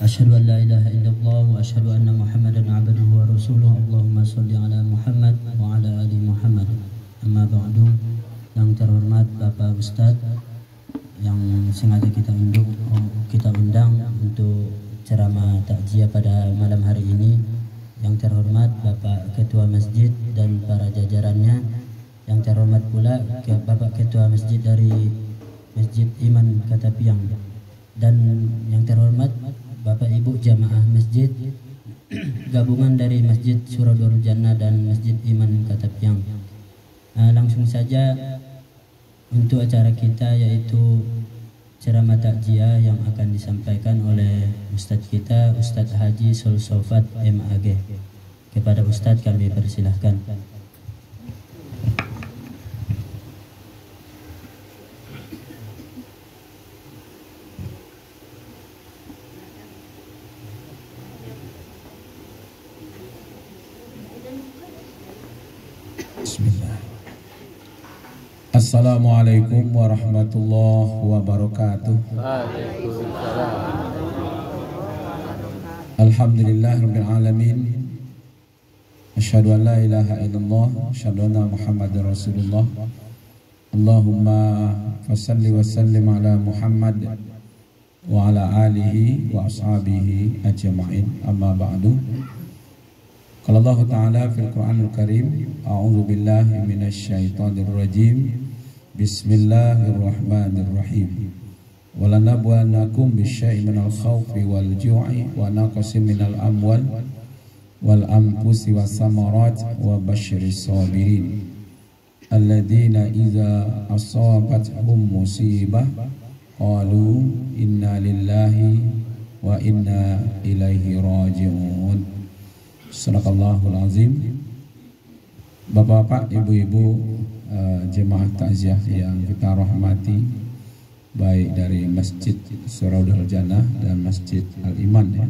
أشهد أن لا إله إلا الله وأشهد أن محمدا عبده ورسوله. اللهم صل على Muhammad wa ala ali Muhammad. Amma ba'du. Yang terhormat Bapak Ustadz yang sengaja kita undang untuk ceramah takziah pada malam hari ini. Yang terhormat Bapak Ketua Masjid dan para jajarannya. Yang terhormat pula Bapak Ketua Masjid dari Masjid Iman Katapiang. Dan yang terhormat Bapak Ibu jamaah masjid gabungan dari Masjid Suradul Jannah dan Masjid Iman Katapiang. Langsung saja untuk acara kita, yaitu ceramah takziah yang akan disampaikan oleh Ustadz kita, Ustadz Haji Sulsofat MAG. Kepada Ustadz kami persilahkan. Assalamualaikum warahmatullahi wabarakatuh. Alhamdulillahirabbil alamin. Asyhadu an la ilaha illallah, asyhadu anna Muhammadar Rasulullah. Allahumma fashalli wa sallim ala Muhammad wa ala alihi wa ashabihi ajma'in. Amma ba'du. Qala Allah Ta'ala fil Qur'anil Karim, a'udzu billahi minasy syaithanir rajim. Bismillahirrahmanirrahim. Walanabluwannakum bisyai'in minal khawfi wal ju'i wa naqsin minal amwal wal anfusi was samarat wa basyiris sabirin alladzina idza asabathum musibah qalu inna lillahi wa inna ilaihi raji'un. Sadaqallahul azim. Bapak-bapak, ibu-ibu, jemaah takziah yang kita rahmati, baik dari Masjid Suradul Jannah dan Masjid Al-Iman ya.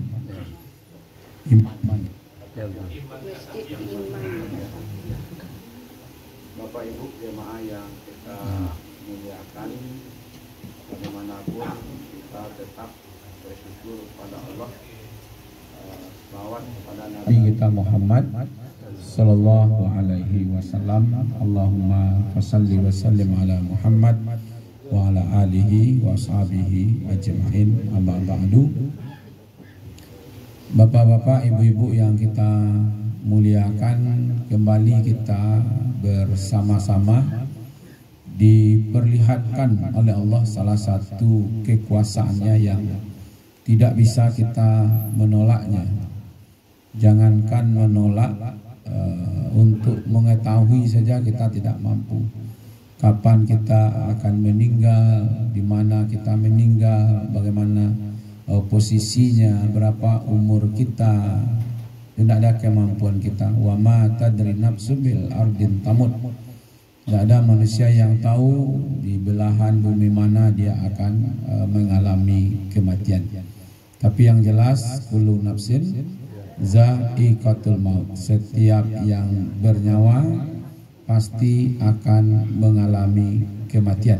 Bapak Ibu jemaah yang kita muliakan, bagaimanapun kita tetap bersyukur kepada Allah, selawat kepada Nabi kita Muhammad sallallahu alaihi wasallam. Allahumma fasalli wa sallim ala Muhammad wa ala alihi wa ashabihi ajma'in. Amma ba'du. Bapak-bapak, ibu-ibu yang kita muliakan, kembali kita bersama-sama diperlihatkan oleh Allah salah satu kekuasaannya yang tidak bisa kita menolaknya. Jangankan menolak, untuk mengetahui saja kita tidak mampu. Kapan kita akan meninggal, di mana kita meninggal, bagaimana posisinya, berapa umur kita, tidak ada kemampuan kita. Wa ma tadri nafsun bil ardin tamut. Tidak ada manusia yang tahu di belahan bumi mana dia akan mengalami kematian. Tapi yang jelas, kullu nafsin za'iqatul maut. Setiap yang bernyawa pasti akan mengalami kematian.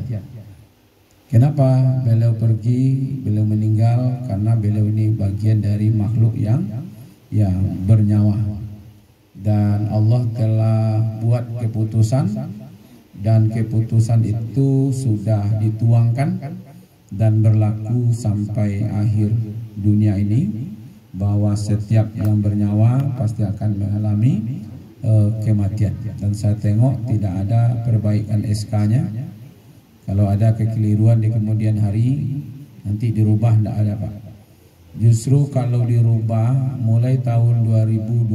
Kenapa beliau pergi, beliau meninggal? Karena beliau ini bagian dari makhluk yang bernyawa. Dan Allah telah buat keputusan, dan keputusan itu sudah dituangkan dan berlaku sampai akhir dunia ini, bahwa setiap yang bernyawa pasti akan mengalami kematian. Dan saya tengok tidak ada perbaikan SK-nya. Kalau ada kekeliruan di kemudian hari, nanti dirubah, tidak ada Pak. Justru kalau dirubah mulai tahun 2025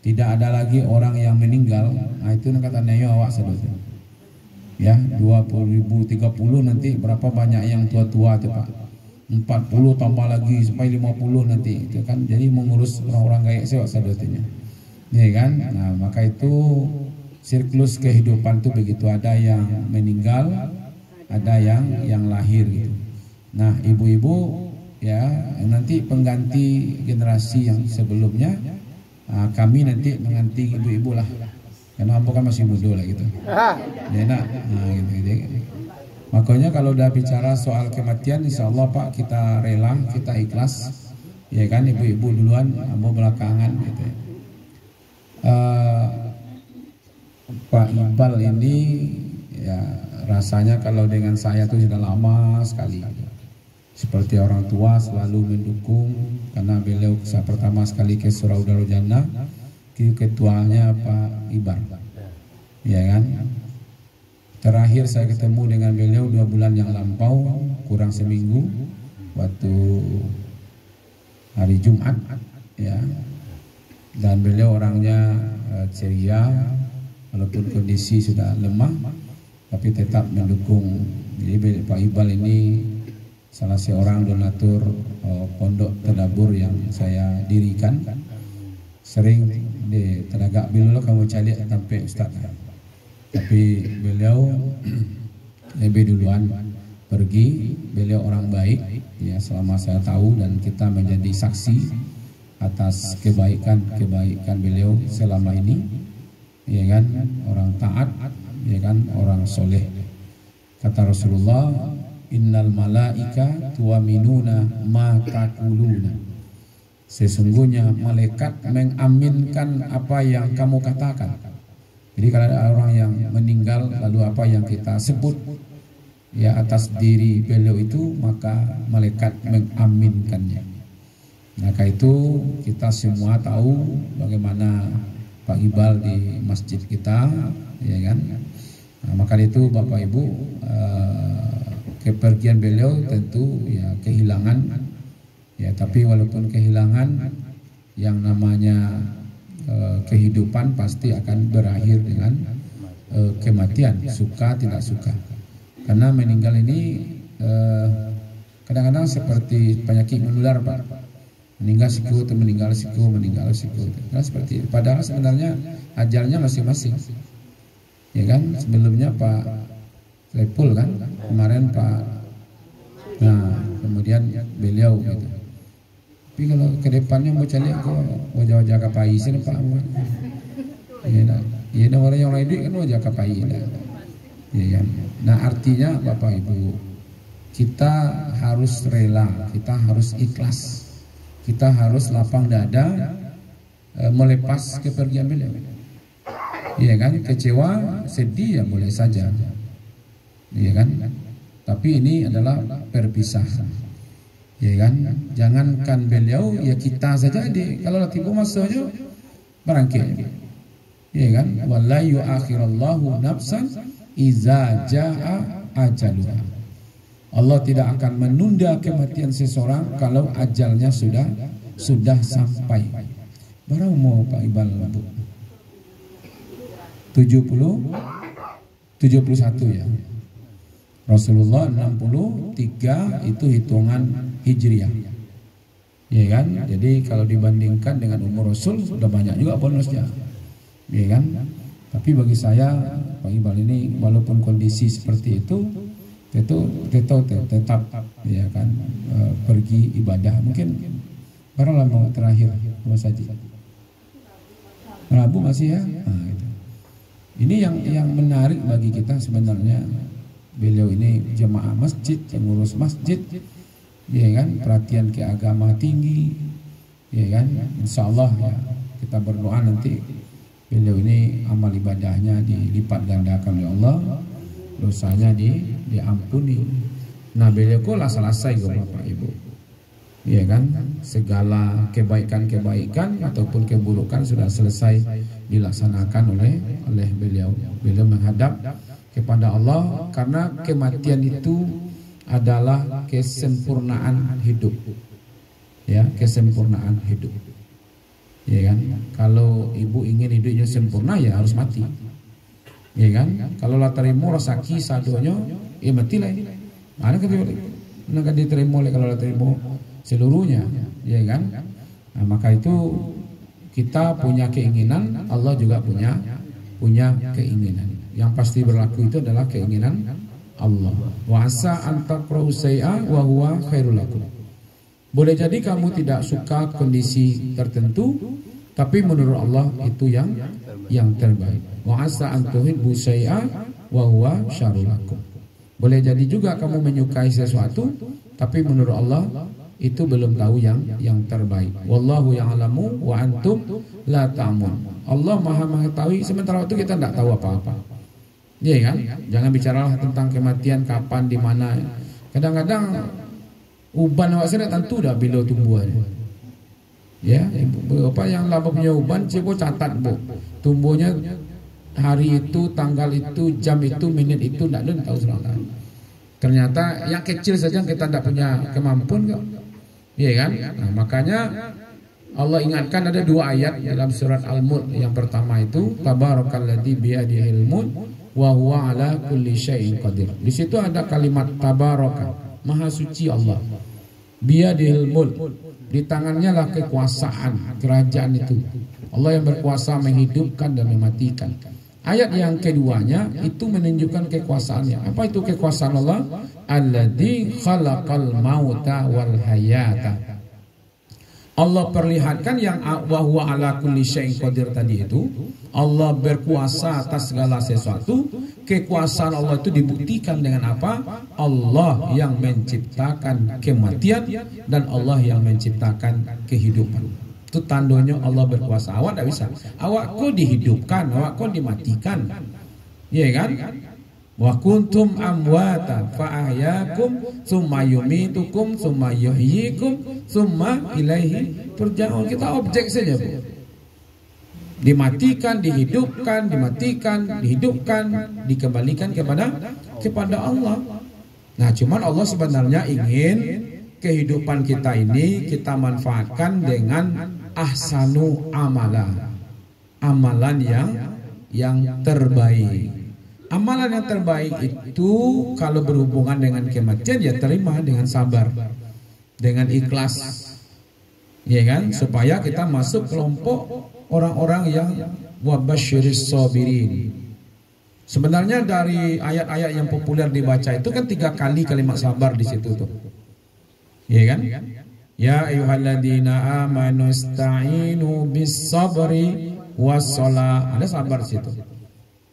tidak ada lagi orang yang meninggal. Nah itu kata Neo awak saudara. Ya 2030 nanti berapa banyak yang tua-tua itu Pak. 40 tambah lagi sampai 50 nanti itu kan, jadi mengurus orang-orang kayak saya saudatinya, ya kan. Nah maka itu siklus kehidupan itu begitu, ada yang meninggal, ada yang lahir gitu. Nah ibu-ibu ya nanti pengganti generasi yang sebelumnya, kami nanti mengganti ibu-ibu lah, karena aku kan masih muda lah gitu, ya nak. Nah gitu. Makanya kalau udah bicara soal kematian, insya Allah Pak, kita rela, kita ikhlas, ya kan, ibu-ibu duluan, ambo belakangan gitu ya. Pak Iqbal ini ya rasanya kalau dengan saya tuh sudah lama sekali, seperti orang tua selalu mendukung, karena beliau saya pertama sekali ke Surau Darul Jannah, ketuanya Pak Ibar, ya kan. Terakhir saya ketemu dengan beliau 2 bulan yang lampau, kurang seminggu, waktu hari Jumat, ya. Dan beliau orangnya ceria, walaupun kondisi sudah lemah, tapi tetap mendukung. Jadi Pak Iqbal ini salah seorang donatur pondok tadabur yang saya dirikan. Sering di tenaga beliau kamu cari sampai Ustaz. Tapi beliau lebih duluan pergi. Beliau orang baik, ya, selama saya tahu, dan kita menjadi saksi atas kebaikan beliau selama ini, ya kan, orang taat, ya kan, orang soleh. Kata Rasulullah, innal malaika tuaminuna ma taquluna. Sesungguhnya malaikat mengaminkan apa yang kamu katakan. Jadi kalau ada orang yang meninggal, lalu apa yang kita sebut ya atas diri beliau itu, maka malaikat mengaminkannya. Maka itu kita semua tahu bagaimana Pak Iqbal di masjid kita, ya kan. Nah, maka itu Bapak Ibu, kepergian beliau tentu ya kehilangan, ya, tapi walaupun kehilangan, yang namanya kehidupan pasti akan berakhir dengan kematian, suka tidak suka. Karena meninggal ini kadang-kadang seperti penyakit menular Pak, meninggal siku atau meninggal siku. Nah, seperti itu. Padahal sebenarnya ajalnya masing-masing, ya kan. Sebelumnya Pak Saiful kan, kemarin Pak, nah kemudian beliau gitu. Tapi kalau ke depannya mau cari kok wajah-wajah kapai sini Pak. Iya, orang yang lain kan wajah kapai. Ya, nah artinya Bapak Ibu, kita harus rela, kita harus ikhlas, kita harus lapang dada melepas kepergian beliau. Iya kan, kecewa, sedih ya boleh saja, iya kan. Tapi ini adalah perpisahan. Ya kan, jangankan beliau, ya kita saja deh. Kalau tiba masanya barangkali, ya kan. Wala yu'akhirallahu nafsan iza ja'a ajaluha. Allah tidak akan menunda kematian seseorang kalau ajalnya sudah sampai. Baru mau Pak Iqbal 71 ya. Rasulullah 63 itu hitungan Hijriah, ya kan. Jadi kalau dibandingkan dengan umur Rasul sudah banyak juga bonusnya, ya kan. Tapi bagi saya Pak Iqbal ini walaupun kondisi seperti itu tetap ya kan pergi ibadah. Mungkin berapa lama terakhir Mas Haji? Rabu masih ya. Nah, itu. Ini yang menarik bagi kita sebenarnya. Beliau ini jemaah masjid, pengurus masjid, ya kan, perhatian ke agama tinggi, ya kan. Insya Allah ya, kita berdoa nanti beliau ini amal ibadahnya dilipat gandakan oleh Allah, dosanya diampuni. Nah beliau kok lah selesai Bapak Ibu, ya kan. Segala kebaikan ataupun keburukan sudah selesai dilaksanakan oleh beliau. Beliau menghadap kepada Allah, karena kematian itu adalah kesempurnaan hidup, ya, kesempurnaan hidup, ya kan. Kalau ibu ingin hidupnya sempurna ya harus mati, ya kan. Kalau lah terima rasaki sadonya ya mati lah. Mana kan diterima oleh kalau lah terima seluruhnya, ya kan. Nah, maka itu kita punya keinginan, Allah juga punya keinginan. Yang pasti berlaku itu adalah keinginan Allah. Wa asa an takrahu syai'an wa huwa khairul lakum. Boleh jadi kamu tidak suka kondisi tertentu, tapi menurut Allah itu yang terbaik. Wa asa an tuhibbu syai'an wa huwa syarrul lakum. Boleh jadi juga kamu menyukai sesuatu, tapi menurut Allah itu belum tahu yang terbaik. Wallahu ya'lamu wa antum la ta'lamun. Allah Maha mengetahui, sementara itu kita tidak tahu apa-apa. Iya kan? Jangan bicaralah tentang kematian kapan, di mana. Kadang-kadang uban awak saya tentu dah bila tumbuhannya. Ya, apa yang lama punya uban, coba catat bu, tumbuhnya hari itu, tanggal itu, jam itu, menit itu, tidak ada tahu selama. Ternyata yang kecil saja kita tidak punya kemampuan kok. Iya kan? Nah, makanya Allah ingatkan ada dua ayat dalam surat Al-Mulk. Yang pertama itu tabarakalladzi biyadihil mulk wa huwa ala kulli syai'in qadir. Di situ ada kalimat tabaraka, maha suci Allah. Biyadihil mulk, di tangannya lah kekuasaan kerajaan itu. Allah yang berkuasa menghidupkan dan mematikan. Ayat yang keduanya itu menunjukkan kekuasaannya. Apa itu kekuasaan Allah? Alladzi khalaqal mauta wal hayata. Allah perlihatkan yang wa huwa ala kulli syai'in qadir tadi itu. Allah berkuasa atas segala sesuatu. Kekuasaan Allah itu dibuktikan dengan apa? Allah yang menciptakan kematian dan Allah yang menciptakan kehidupan. Itu tandanya Allah berkuasa. Awak tidak bisa. Awak kok dihidupkan, awak kok dimatikan. Iya kan? Wa kuntum amwata fa ahyakum tsumma yumitukum tsumma yuhyikum tsumma ilaihi turja'un. Kita objek saja, Bu. Dimatikan, dihidupkan, dimatikan, dihidupkan, dikembalikan kepada Allah. Nah, cuman Allah sebenarnya ingin kehidupan kita ini kita manfaatkan dengan ahsanu amala, amalan yang terbaik. Amalan yang terbaik itu kalau berhubungan dengan kematian ya terima dengan sabar, dengan ikhlas, ya kan? Supaya kita masuk kelompok orang-orang yang wabasyiris sabirin. Sebenarnya dari ayat-ayat yang populer dibaca itu kan 3 kali kalimat sabar di situ tuh. Ya kan? Ya ayyuhalladzina amanu ista'inu bis sabri was shalah. Ada sabar di situ.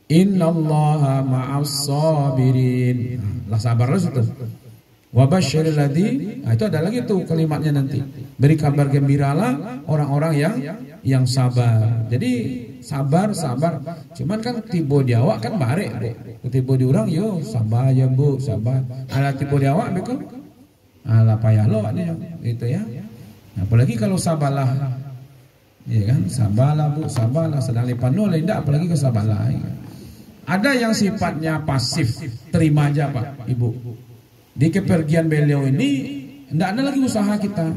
Innallaha ma'as sabirin. Lah sabarlah situ. Wa basyiril ladzi. Nah, itu ada lagi tuh kalimatnya nanti. Beri kabar gembiralah orang-orang yang sabar. Jadi sabar. Cuman kan tiba di awak kan barek, Bu. Tiba di orang yo sabar ya, Bu, sabar. Ala tiba di awak betul. Ala payah lo nih itu ya. Apalagi kalau sabarlah, ya kan, sabarlah Bu, sabarlah. Sedang lepan nol tidak, apalagi ke sabarlah. Ada yang sifatnya pasif, terima aja Pak Ibu. Di kepergian beliau ini tidak ada lagi usaha kita.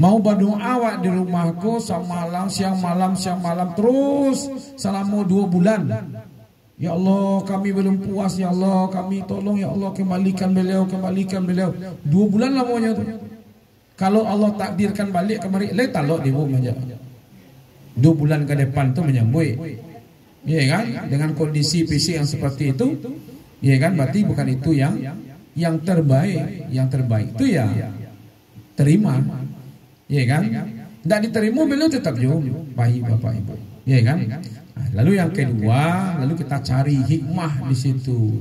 Mau berdoa awak di rumahku siang malam terus selama 2 bulan. Ya Allah, kami belum puas, ya Allah, kami tolong ya Allah, kembalikan beliau. 2 bulan lamanya tu. Kalau Allah takdirkan balik kemari, letak lo di rumah aja. 2 bulan ke depan tu menyambut. Ya kan? Dengan kondisi fisik yang seperti itu, ya kan? Berarti bukan itu yang terbaik. Yang terbaik itu ya terima. Ya kan? Tidak diterima beliau tetap jauh. Baik Bapak Ibu. Ya kan? Lalu yang kedua, lalu kita cari hikmah di situ.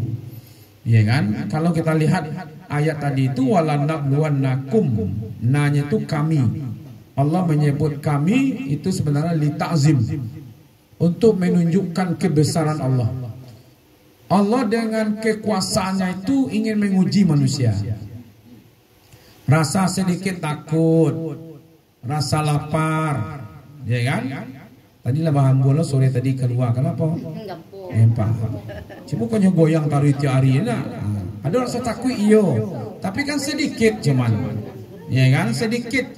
Ya kan? Kalau kita lihat ayat tadi itu walanabluwannakum, nanya itu kami. Allah menyebut kami itu sebenarnya li ta'zim, untuk menunjukkan kebesaran Allah. Allah dengan kekuasaannya itu ingin menguji manusia. Rasa sedikit takut, rasa lapar, ya kan? Tadi lah bahan bola sore tadi keluar, kenapa? Empah. Cuma kau goyang taruh itu hari ini. Ada rasa takut iyo, tapi kan sedikit cuman, ya kan? Sedikit.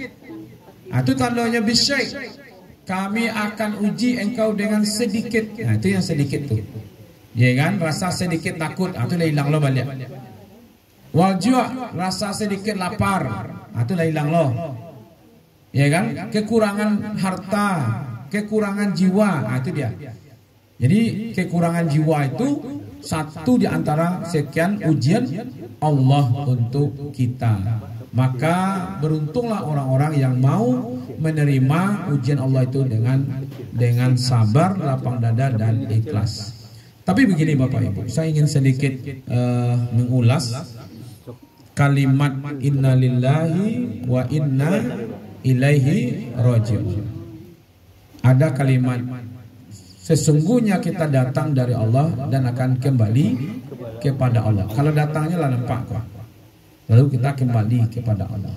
Itu tandanya bisyai. Kami akan uji engkau dengan sedikit. Nah, itu yang sedikit tuh. Ya kan? Rasa sedikit takut, itu dah hilang lo balik. Wajua, rasa sedikit lapar, itu dah hilang lo. Ya kan? Kekurangan harta, kekurangan jiwa, itu dia. Jadi kekurangan jiwa itu satu di antara sekian ujian Allah untuk kita. Maka beruntunglah orang-orang yang mau menerima ujian Allah itu dengan sabar, lapang dada dan ikhlas. Tapi begini Bapak Ibu, saya ingin sedikit mengulas kalimat inna lillahi wa inna ilaihi raji'un. Ada kalimat sesungguhnya kita datang dari Allah dan akan kembali kepada Allah. Kalau datangnya lah nampak kok. Lalu kita kembali kepada Allah.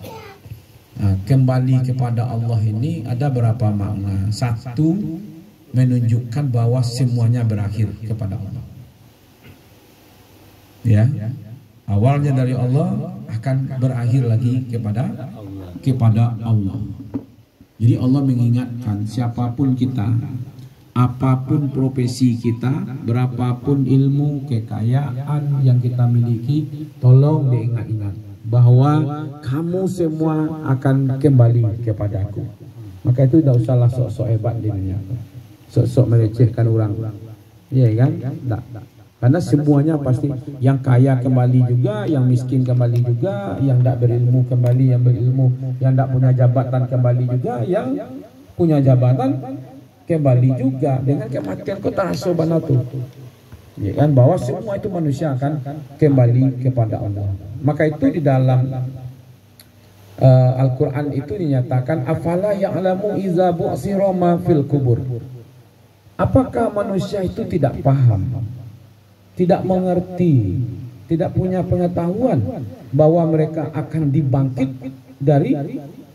Nah, kembali kepada Allah ini ada berapa makna? Satu, menunjukkan bahwa semuanya berakhir kepada Allah. Ya, awalnya dari Allah akan berakhir lagi kepada Allah. Jadi Allah mengingatkan siapapun kita, apapun profesi kita, berapapun ilmu, kekayaan yang kita miliki, tolong diingat-ingat bahwa kamu semua akan kembali kepada Aku. Maka itu tidak usahlah sok-sok hebat di dunia, sok-sok melecehkan orang, iya kan? Tidak. Karena semuanya pasti, yang kaya kembali juga, yang miskin kembali juga, yang tidak berilmu kembali, yang berilmu, yang tidak punya jabatan kembali juga, yang punya jabatan kembali juga. Dengan kematian kota Rasulullah, ya kan, bahwa semua itu manusia akan kembali kepada Allah. Maka itu di dalam Al-Quran itu dinyatakan, afala ya'lamu iza bu'sira ma fil kubur. Apakah manusia itu tidak paham, tidak mengerti, tidak punya pengetahuan bahwa mereka akan dibangkit dari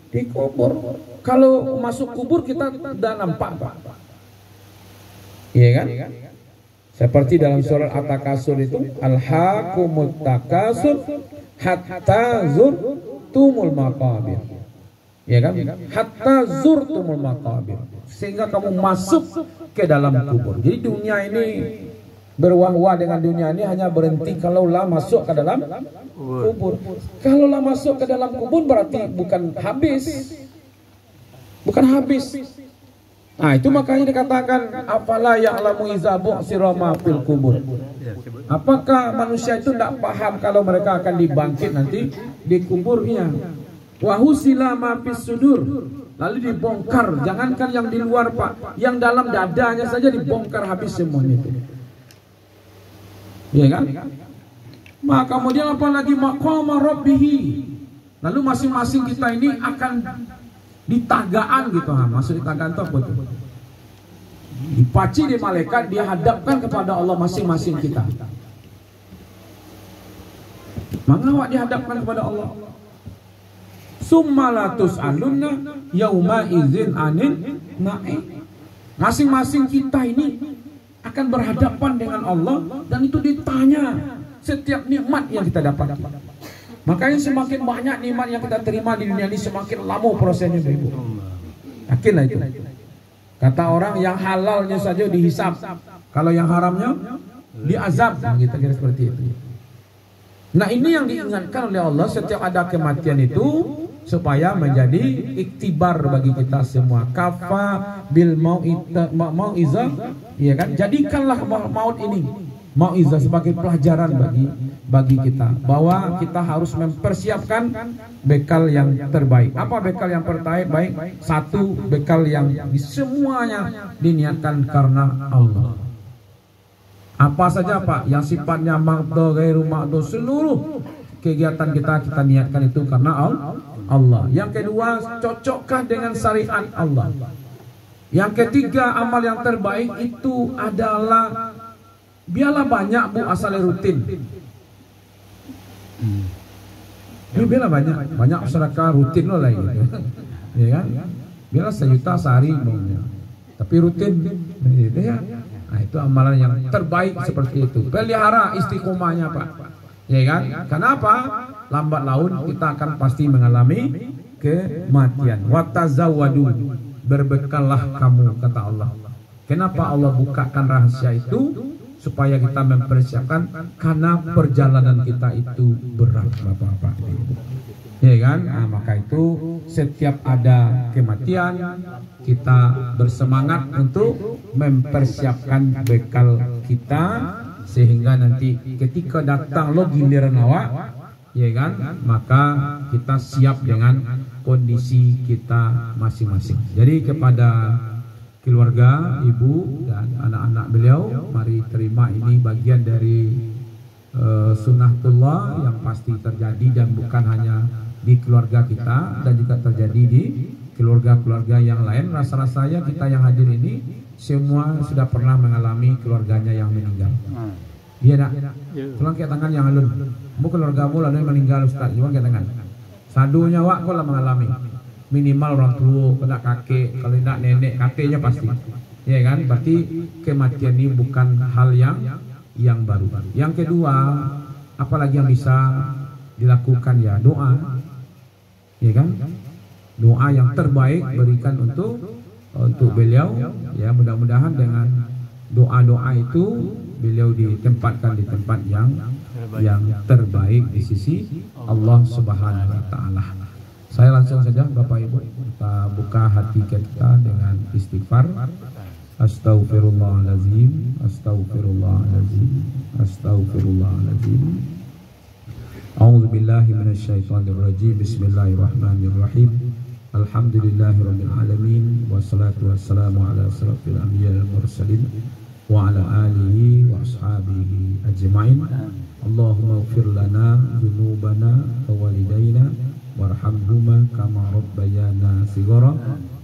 di kubur? Kalau masuk kubur kita sudah nampak, Pak. Iya kan? Seperti dalam surah At-Takasur itu, alhaqumut takasur hatta zurtumul maqabir. Ya kan? Hatta zurtumul maqabir. Sehingga kamu masuk ke dalam kubur. Jadi dunia ini berwah-wah dengan dunia ini hanya berhenti kalaulah masuk ke dalam kubur. Kalaulah masuk ke dalam kubur berarti bukan habis. Bukan habis. Nah, itu makanya dikatakan afala ya'lamu iza bu'sira ma fil kubur. Apakah manusia itu tidak paham kalau mereka akan dibangkit nanti di kuburnya? Wa husila ma fis sudur. Lalu dibongkar, jangankan yang di luar, Pak, yang dalam dadanya saja dibongkar habis semuanya itu. Iya kan? Maka kemudian apalagi maqama rabbihi. Lalu masing-masing kita ini akan ditagaan gitu, masuk ditagaan itu apa tuh? Dipaci di malaikat, dia hadapkan kepada Allah masing-masing kita. Mengawak dihadapkan kepada Allah. Summalatus alunna yauma izin anin na'i. Masing-masing kita ini akan berhadapan dengan Allah dan itu ditanya setiap nikmat yang kita dapat. Makanya semakin banyak nikmat yang kita terima di dunia ini, semakin lama prosesnya, Ibu. Yakinlah itu. Kata orang yang halalnya saja dihisap, kalau yang haramnya diazab. Kita kira seperti itu. Nah, ini yang diingatkan oleh Allah setiap ada kematian itu supaya menjadi iktibar bagi kita semua. Kafa bil mau'izah, ya kan? Jadikanlah maut ini mau'izah sebagai pelajaran bagi kita bahwa kita harus mempersiapkan bekal yang terbaik. Apa bekal yang terbaik? Satu, bekal yang semuanya diniatkan karena Allah. Apa saja, Pak, yang sifatnya maqdo ghairu maqdo, seluruh kegiatan kita niatkan itu karena Allah. Yang kedua, cocokkah dengan syariat Allah. Yang ketiga, amal yang terbaik itu adalah biarlah banyak, Bu, asalnya rutin. Ini biarlah banyak masyarakat rutin loh lah gitu. Ya kan? Biarlah 1 juta sehari maunya. Tapi rutin gitu ya. Nah, itu amalan yang terbaik seperti itu. Pelihara istiqomahnya, Pak. Ya kan? Kenapa? Lambat laun kita akan pasti mengalami kematian. Watazawwadu, berbekallah kamu, kata Allah. Kenapa Allah bukakan rahasia itu? Supaya kita mempersiapkan, karena perjalanan kita itu berat, Bapak-bapak. Ya kan? Nah, maka itu setiap ada kematian kita bersemangat untuk mempersiapkan bekal kita sehingga nanti ketika datang lo giliran awak, ya kan? Maka kita siap dengan kondisi kita masing-masing. Jadi kepada keluarga, ibu dan anak-anak beliau, mari terima ini bagian dari sunnatullah yang pasti terjadi dan bukan hanya di keluarga kita dan juga terjadi di keluarga-keluarga yang lain. Rasa-rasanya kita yang hadir ini semua sudah pernah mengalami keluarganya yang meninggal. Iya nak? Tolong kayak tangan yang alun. Kamu keluargamu lalu yang meninggal Ustaz, coba kayak tangan. Sadunya wak kau lah mengalami. Minimal orang tua, kena kakek, kalau tidak nenek, kakeknya pasti. Ya kan? Berarti kematian ini bukan hal yang baru. Yang kedua, apalagi yang bisa dilakukan ya doa. Ya kan? Doa yang terbaik berikan untuk beliau, ya mudah-mudahan dengan doa-doa itu beliau ditempatkan di tempat yang terbaik di sisi Allah Subhanahu wa taala. Saya langsung saja Bapak Ibu, kita buka hati kita dengan istighfar. Astaghfirullahalazim, astaghfirullahalazim, astaghfirullahalazim. A'udzubillahi minasyaitonirrajim. Bismillahirrahmanirrahim. Alhamdulillahirabbil alamin wassalatu wassalamu ala asrofil anbiya'i wal mursalin wa ala alihi wa ashabihi ajma'in. Allahumma ighfir lana dzunubana wa walidayna warhamhuma kama rabbayana shighara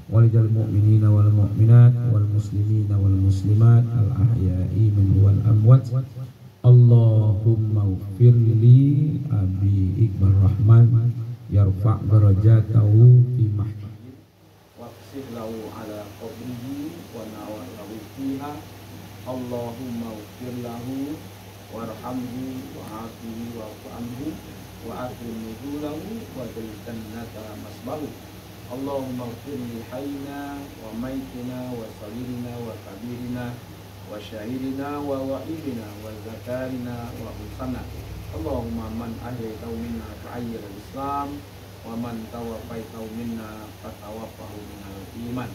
walidal mu'minina wal mu'minat wal muslimina wal muslimat al ahya'i minhum wal amwat. Allahumma ighfir li Abi Iqbal Rahman yarfa' darajatahu fi mahdi waqsih lahu ala qabrihi wa nawar lahu fiha. Allahumma ighfir lahu warhamhu wa'afihi wa'fu anhu wa akrim nuzulahu wa jannata masbahu. Allahumma ighfir li hayyina wa maytina wa saghirina wa kabirina wa syahidina wa wa'idina wa zakarina wa husana. Allahumma man ahyaitahu minna fa'ayyir al-islam wa man tawafaitahu minna fatawaffahu minal iman.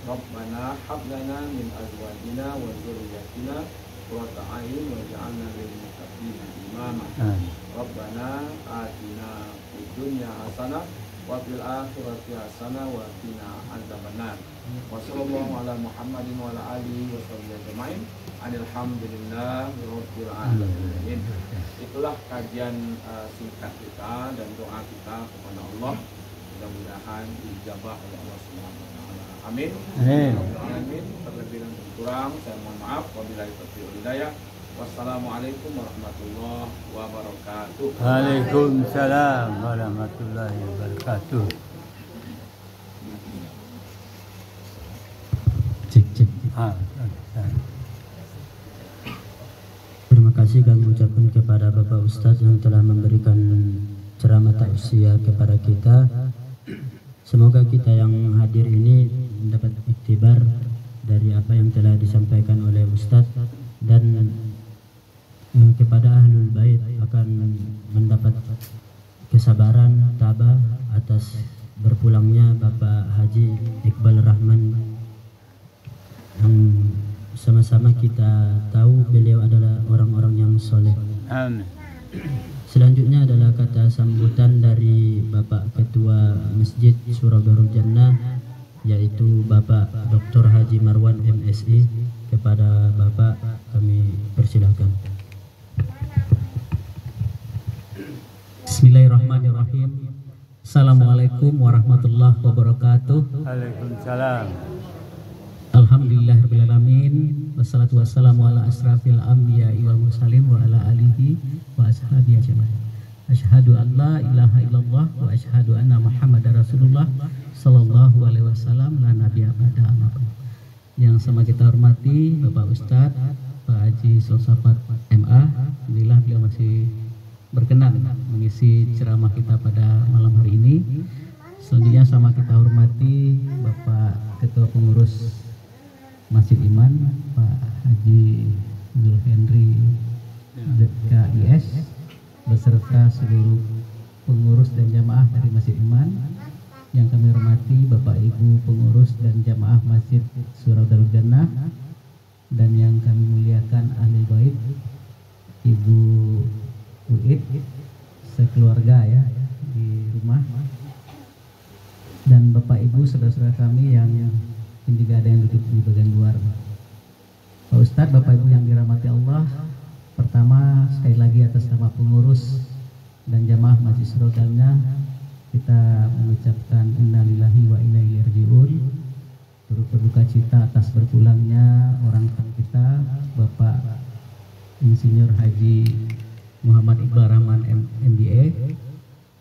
Rabbana hablana min azwajina wa dzurriyyatina qurrata a'yun waj'alna lil muttaqina imama. Rabbana atina fid dunya hasanah wa fil akhirati hasanah wa qina adzabannar. Wa sallallahu ala Muhammadin wa ala alihi wa sahbihi ajma'in. Alhamdulillahirabbil alamin. Itulah kajian singkat kita dan doa kita kepada Allah. Mudah-mudahan dijabah oleh Allah Subhanahu wa taala. Amin. Amin. Terlebih dan kurang saya mohon maaf. Wabillahi taufiq wal hidayah. Wassalamualaikum warahmatullahi wabarakatuh. Waalaikumsalam warahmatullahi wabarakatuh. Cek. Terima kasih kami ucapkan kepada Bapak Ustadz yang telah memberikan ceramah tausiah kepada kita. Semoga kita yang hadir ini mendapat iktibar dari apa yang telah disampaikan oleh Ustadz dan kepada Ahlul Bait akan mendapat kesabaran, tabah atas berpulangnya Bapak Haji Iqbal Rahman yang sama-sama kita tahu beliau adalah orang-orang yang soleh. Amin. Selanjutnya adalah kata sambutan dari Bapak Ketua Masjid Surau Darul Jannah, yaitu Bapak Dr. Haji Marwan MSI. Kepada Bapak kami persilahkan. Bismillahirrahmanirrahim. Assalamualaikum warahmatullahi wabarakatuh. Waalaikumsalam. Alhamdulillahirrahmanirrahim. Wassalatu wassalamu ala asrafil anbiya'i wal mursalin wa ala alihi wa ashabihi ajma'in. Asyhadu an la ilaha illallah wa asyhadu anna Muhammadar Rasulullah sallallahu alaihi wasallam la nabiyya ba'da amakum. Yang sama kita hormati Bapak Ustadz Pak Haji Sosafat MA. Alhamdulillah beliau masih berkenan mengisi ceramah kita pada malam hari ini. Selanjutnya sama kita hormati Bapak Ketua Pengurus Masjid Iman Pak Haji Zul Henry ZKIS beserta seluruh pengurus dan jamaah dari Masjid Iman. Yang kami hormati Bapak Ibu pengurus dan jamaah Masjid Surau Darul Jannah, dan yang kami muliakan ahli bait Ibu Uid sekeluarga ya di rumah, dan Bapak Ibu saudara-saudara kami yang dan juga ada yang duduk di bagian luar. Pak Ustadz, Bapak Ibu yang dirahmati Allah, pertama sekali lagi atas nama pengurus dan jamaah Masjid Surau Jannah, kita mengucapkan innalillahi wa inna ilaihi raji'un, turut berduka cita atas berpulangnya orang tua kita, Bapak Insinyur Haji Muhammad Iqbal Rahman MBA,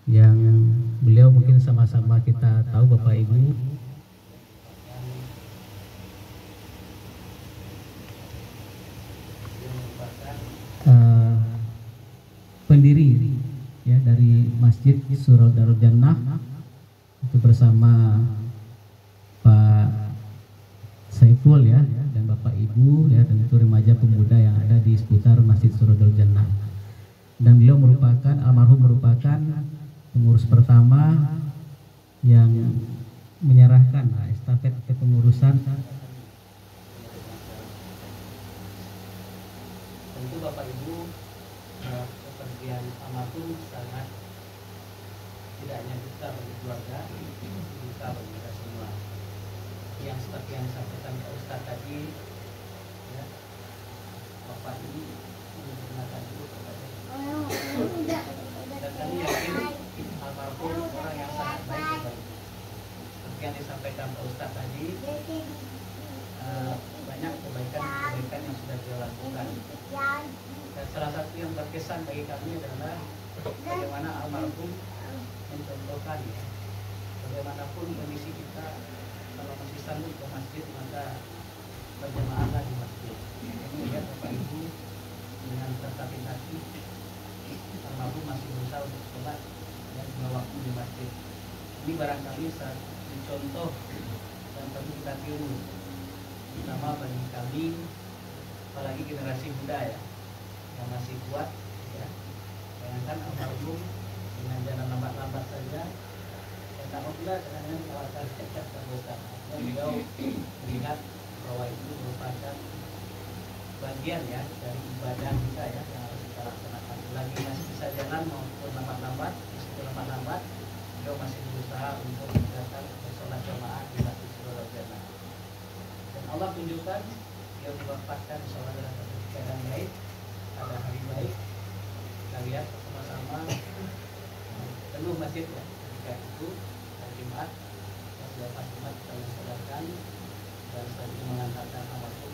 yang beliau mungkin sama-sama kita tahu Bapak Ibu pendiri ya dari Masjid Surau Darul Jannah, itu bersama Pak Saiful ya, dan Bapak Ibu ya, dan itu remaja pemuda yang ada di seputar Masjid Surau Darul Jannah. Dan beliau merupakan, almarhum merupakan pengurus pertama yang menyerahkan estafet kepengurusan. Tentu Bapak Ibu, kepergian almarhum sangat tidak hanya duka bagi keluarga, duka bagi kita semua. Yang seperti yang disampaikan Pak Ustadz tadi, ya, Bapak ini menggunakan dulu kepada dan kami yakin almarhum orang yang sangat baik. Seperti yang disampaikan Pak Ustadz tadi, banyak kebaikan yang sudah dia lakukan. Dan salah satu yang berkesan bagi kami adalah bagaimana almarhum mencontohkan ya, bagaimanapun kondisi kita, kalau masih sanggup ke masjid maka berjamaahlah di masjid. Ini lihat Bapak Ibu dengan tertatih hati, almarhum masih berusaha untuk sholat dan dua waktu di masjid. Ini barangkali satu contoh dan perlu kita tiru, terutama bagi kami, apalagi generasi muda ya, yang masih kuat ya. Bayangkan almarhum dengan jalan lambat-lambat saja, dan tak pula dengan kawasan dekat dan beliau melihat bahwa itu merupakan bagian ya dari ibadah kita ya, yang harus kita laksanakan. Lagi masih bisa jalan maupun lambat-lambat, meskipun lambat-lambat, beliau masih berusaha untuk datang ke sholat jamaah di Masjid Surau Jannah. Dan Allah tunjukkan beliau diwafatkan sholat dalam keadaan baik, pada hari baik. Kita lihat sama-sama penuh masjid ya, ketika itu hari Jumat, pas Jumat kita mensadarkan dan setelah itu mengantarkan almarhum